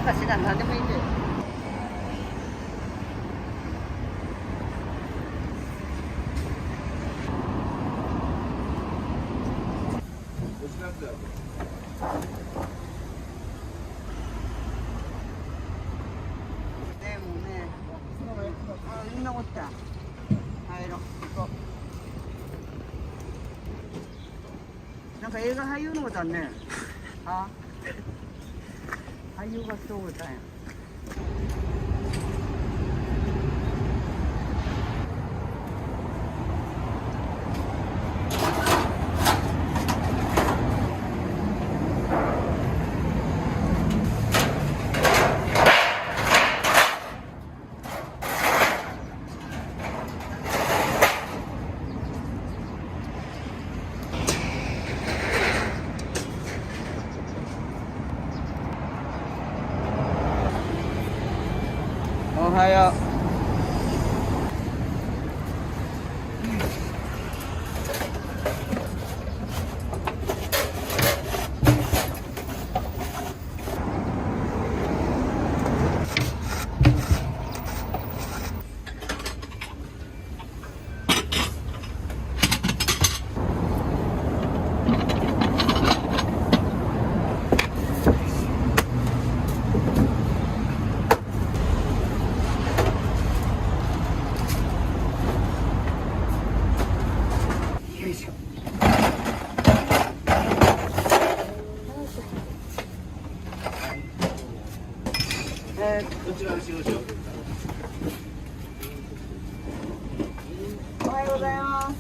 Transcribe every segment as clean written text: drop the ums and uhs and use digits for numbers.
か知らん、何でもいいんだよ。ね、もうね、みんなおった。入ろう、行こう。なんか映画俳優のことあんね。あ、俳優がそうだんや。おはよう。よいしょ。こちらにしましょう。おはようございます。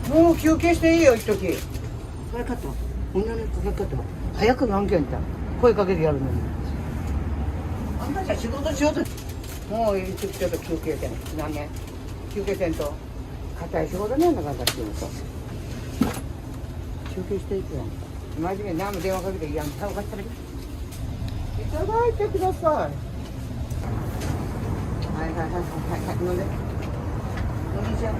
もう休憩していいよ、一時。早かった。女の子早かった。早く何件いた。声かけてやるのに。あんたじゃ仕事しようと。もう一時ちょっと休憩せん。何年休憩せんと。硬い仕事なんだから仕事。休憩していくやん。真面目に何も電話かけていいやん。分かったらいただいてください。はいはいはいはいはい。飲んで。飲みじゃん。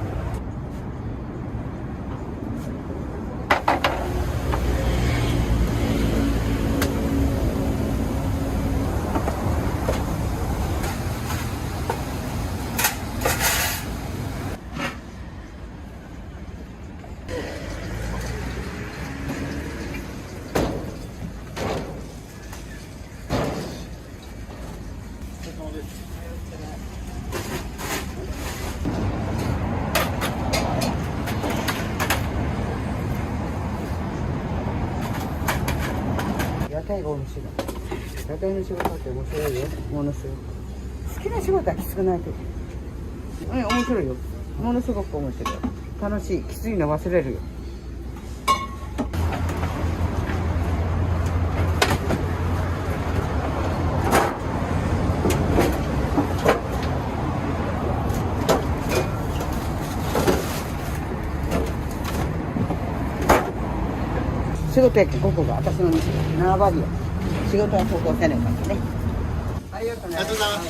屋台が面白い。屋台の仕事って面白いよ。ものすごく。好きな仕事はきつくないけど。面白いよ。ものすごく面白い。楽しい。きついの忘れるよ。仕事やっけ、ここが私の縄張りや。仕事はここせねえからね。ありがとうね。ありがとうございます。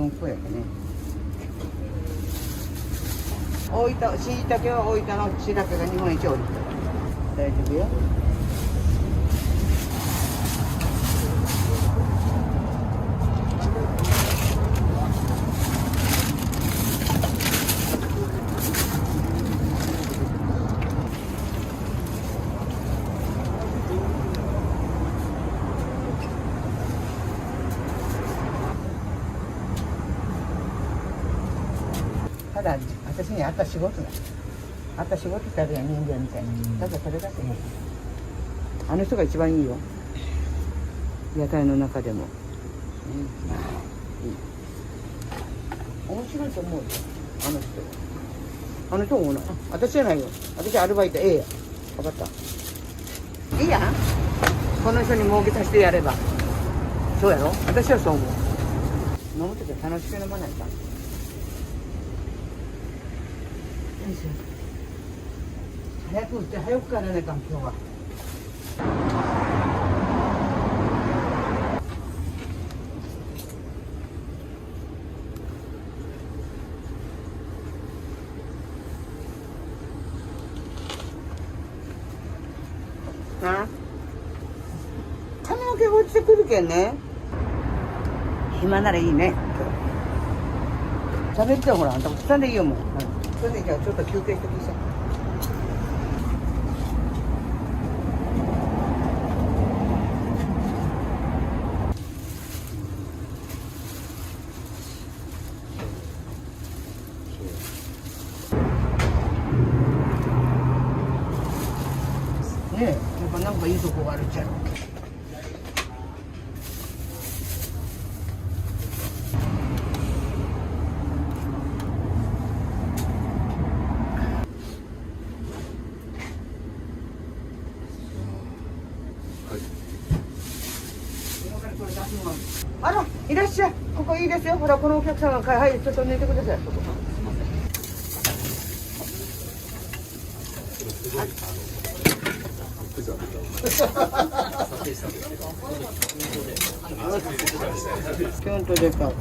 どんこやけね。大分、しいたけは大分のしいたけが日本一おいしい。大丈夫よ。ただ私にあった仕事だ。あった仕事ってあるやん、人間みたいに。ただそれだけね。あの人が一番いいよ。屋台の中でも。面白いと思うよ。あの人。あの人もな。私じゃないよ。私アルバイトや。分かった。いいやん。この人に儲けさせてやれば。そうやろ。私はそう思う。飲むときは楽しく飲まないか。早く打って早く帰らないかん今日は。な髪の毛落ちてくるけんね。暇ならいいね。喋ってほら、あんたも下でいいよもう。それでじゃあちょっと休憩してきさ。ねえ、やっぱなんかいいとこがあるっちゃろ。あら、いらっしゃい。ここいいですよ。ほら、このお客さんが、はい、ちょっと寝てください。そこ。キュンとでかい。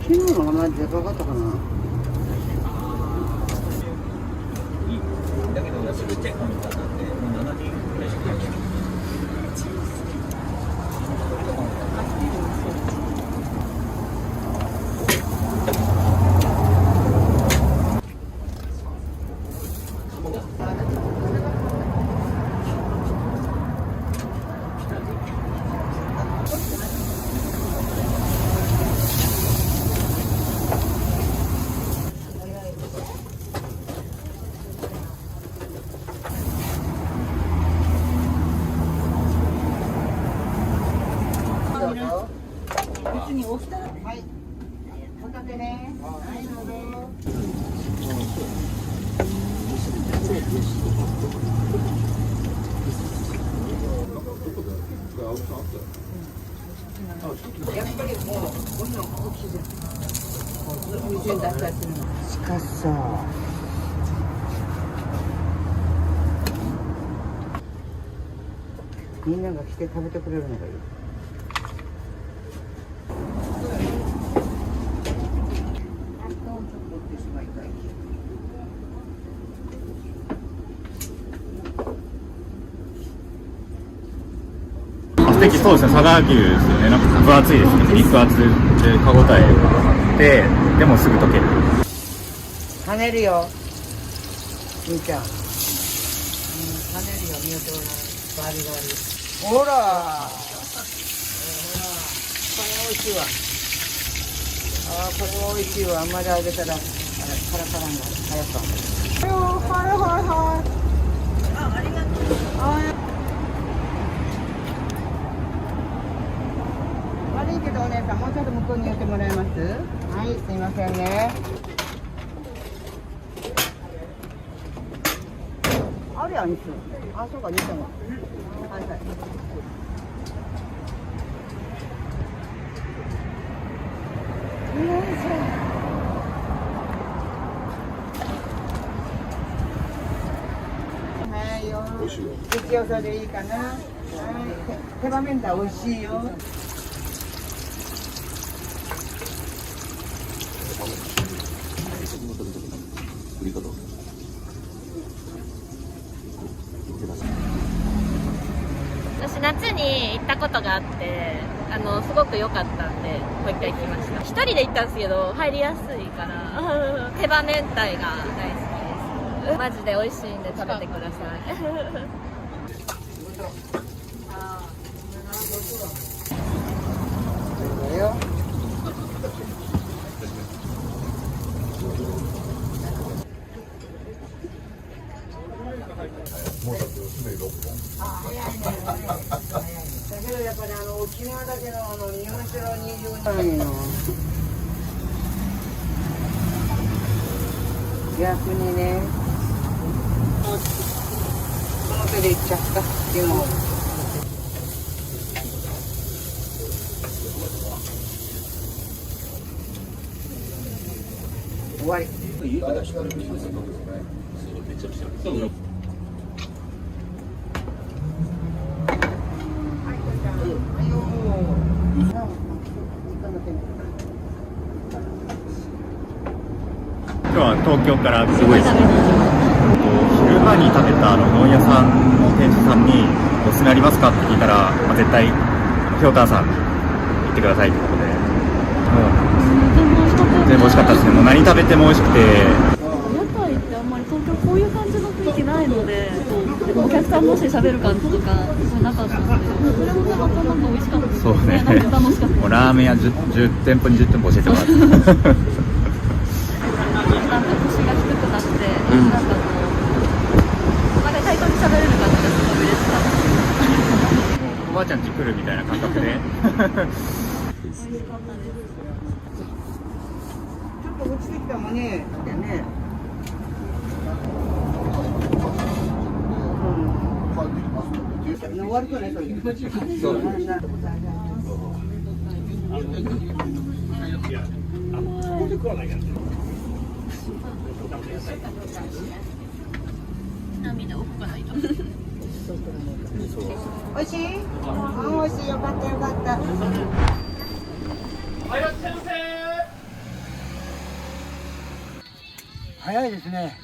昨日のがマジでかかったかな。だけどすぐチェックみたいになってもう7人ぐらいしかいない。別に起きたらはい。ホタテね。はい、どうぞ。やっぱりもうこんな大きいじゃん。お店に出したりするの。しかしさ。みんなが来て食べてくれるのがいい。ステーキ、そうですね、佐賀牛ですよね。なんか分厚いですね。肉厚で歯ごたえがあって、でもすぐ溶ける。跳ねるよ。みーちゃん。跳ねるよ、見よってごらん。バリバリ。ほら。ほら。これ美味しいわ。ああ、これは美味しいわ。あんまり揚げたら、あれ、カラカラになる。早く。はいはいはい。あ、ありがとう。悪いけどお姉さん、もうちょっと向こうに寄ってもらえます？はい、すいませんね。あれ、兄貴。あ、そうか、兄ちゃんが。はいはい。よいしょ。はいよ。美味しいよ。口よさでいいかな。はい。手羽明太美味しいよ。私夏に行ったことがあってすごく良かったんでもう一回行きました。一人で行ったんですけど入りやすいから手羽明太が大好きです。マジで美味しいんで食べてください。だけどやっぱり沖縄だけの日本酒の20年の逆にねこの手でいっちゃったでも終わり今日は東京からすごいですね。昼間に食べたうどん屋さんの店主さんにおすすめありますかって聞いたら、絶対ひょうたんさん行ってくださいってことで、全部美味しかったですね。もう何食べても美味しくて。屋台ってあんまり東京こういう感じの雰囲気ないので、お客さん同士で喋る感じとかなかったので、それもまたなんか美味しかったです。そうね。なんか楽しかった。もうラーメン屋 10店舗20店舗教えてもらって。なんか腰が低くなって、なんかこう、なんか対等に喋れる感じがすごい嬉しかった。おばあちゃん家来るみたいな感覚で。美味しかったです。ちょっと落ちてきたもんねでね終わるとねそれそう涙多くないと。おいしい？おいしいよかったよかった。早いですね。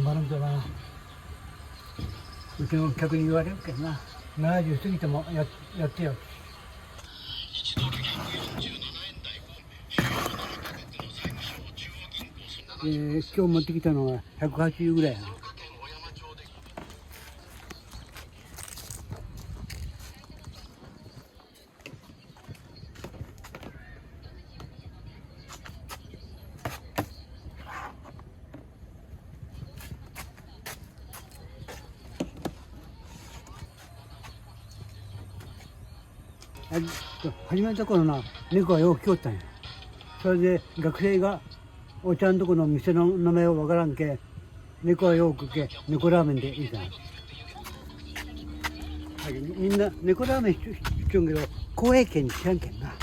張るんだな。うちの客に言われるけどな、70過ぎてもやってよ。今日持ってきたのは180ぐらいやな。始めた頃な、猫がよく来よったんや。それで学生がお茶んとこの店の名前をわからんけ、猫はよく来け、猫ラーメンでいいかな。みんな猫ラーメンしちょんけど、公営圏に知らんけんな。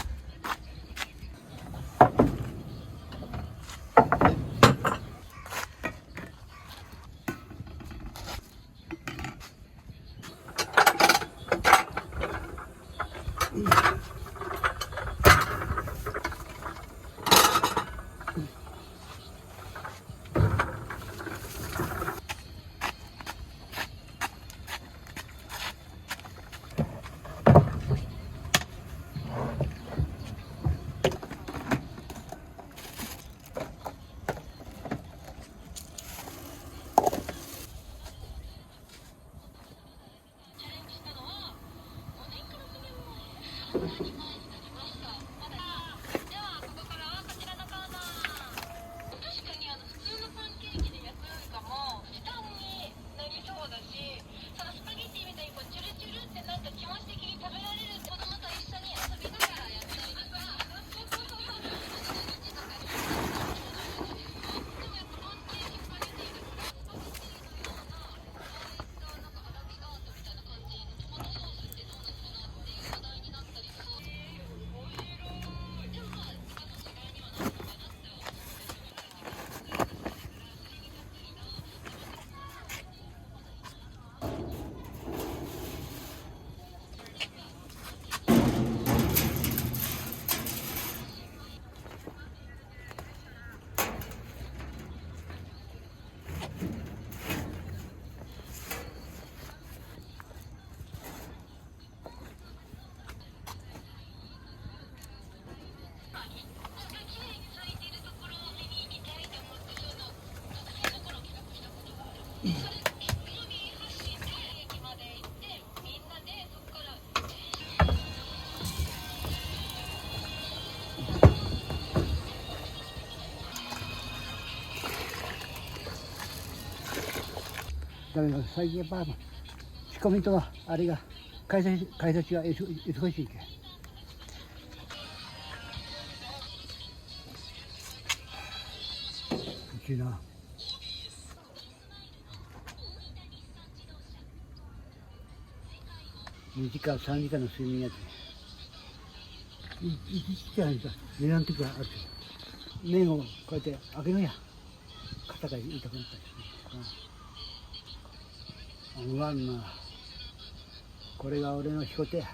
だけど最近やっぱ仕込みとあれが改札が忙しいけ。うちな2時間3時間の睡眠やつ1時間さ寝らん時があるけど、麺をこうやって開けるんや、肩が痛くなったりして、思わんな。これが俺の仕事や。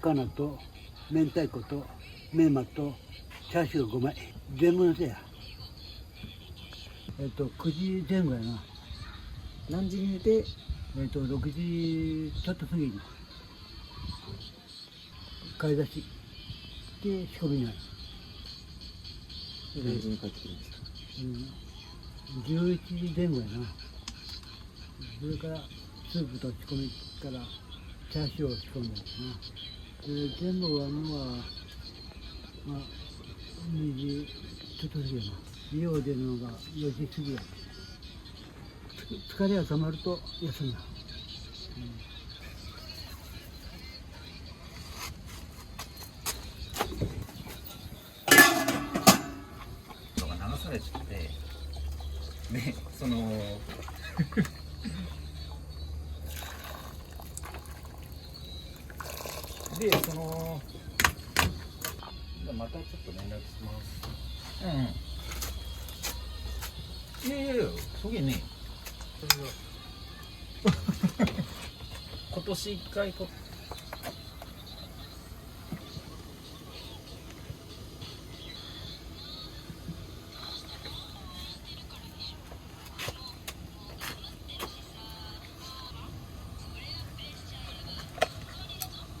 高菜と明太子とメンマとチャーシュー5枚全部のせや。9時前後やな。何時に寝て6時ちょっと過ぎに買い出しで仕込みになる。何時に帰ってくるんですか？11時前後やな。それからスープと仕込みからチャーシューを仕込んだんですな。で全部終わるのは、2時ちょっと過ぎやな。家を出るのが4時過ぎや。疲れが溜まると休んだ。人が流されちゃって、で、そので、そのまたちょっと連絡します。いやいやいや、そげね今年1回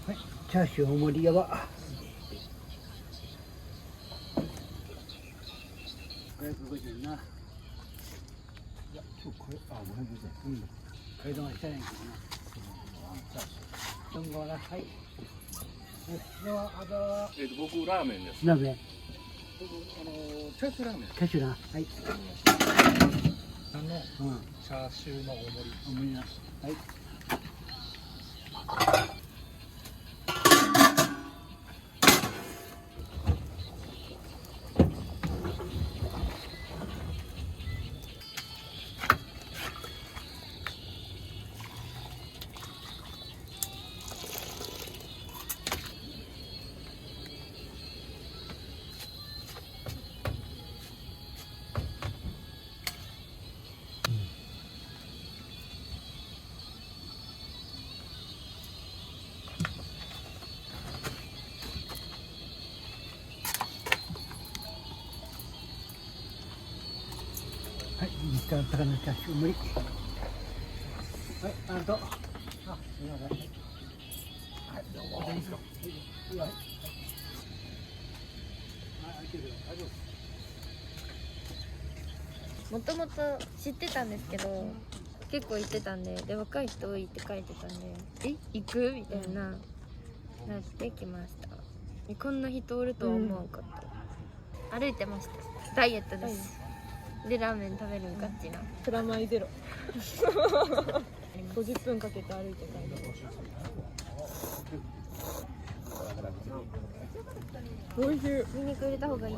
はい、チャーシュー大盛りやば。550円な。いや、今日これ、550円。うん。階段はしたいんやけどな。どんごな、はい。では、あとは。僕ラーメンです。ラーメン。チャーシューラーメン。チャーシューな。はい。チャーシューの大盛り。大盛りな。はい。はい、右から高菜チャーシュー無理。はい、あと。あ、すみません。はい、どうも。いいですか。はい。もともと知ってたんですけど結構行ってたんで、若い人多いって書いてたんで行くみたいな、なってきました。こんな人おるとは思わんかった、歩いてました。ダイエットです、でラーメン食べるんガチな、プラマイゼロ50分かけて歩いて帰る。おいしい。ニンニク入れた方がいい、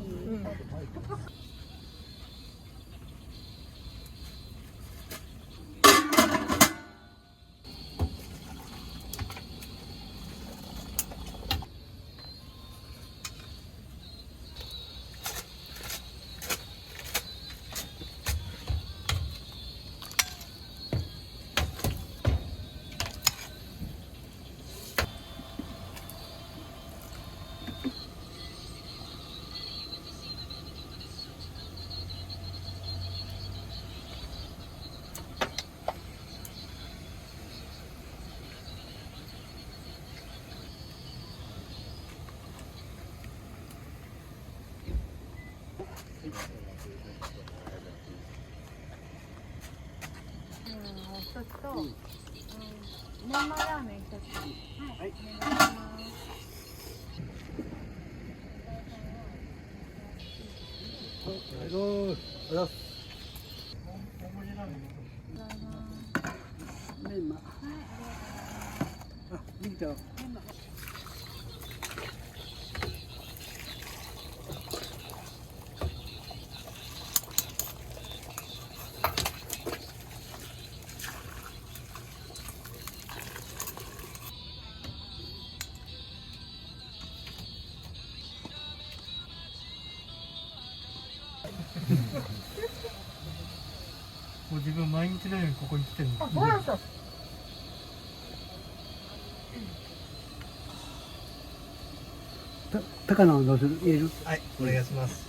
一つと、メンマラーメン一つ。はい。お願いします。メンマ。あ、できた。もう自分毎日のようにここに来てるの。そうなんですよ。高菜をどうする？入れる？はい、お願いします。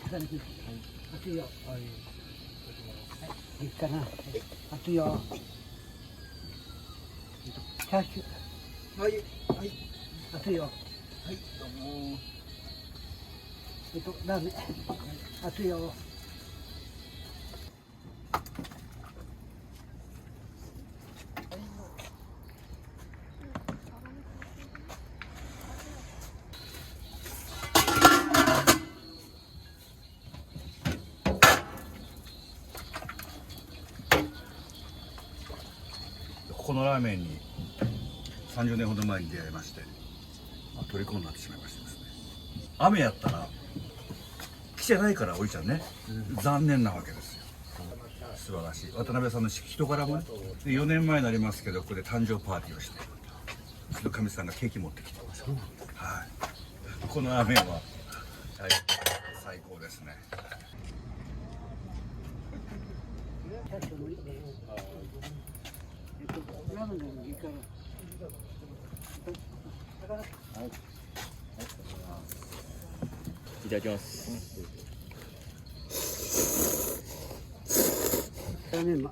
高菜熱いよ。はい。いいかな。熱いよ。チャーシュー。はい。はい。熱いよ。はい。どうも。ラーメン熱いよ。このラーメンに30年ほど前に出会いまして、虜になってしまいましてですね。雨やったら来てないからおいちゃんね、残念なわけですよ。素晴らしい渡辺さんの人柄もね、で4年前になりますけど、ここで誕生パーティーをして、うちのかみさんがケーキ持ってきてます。はい、このラーメンは、はい、最高ですね。ラーメンでもいいから。いただきます。ラーメン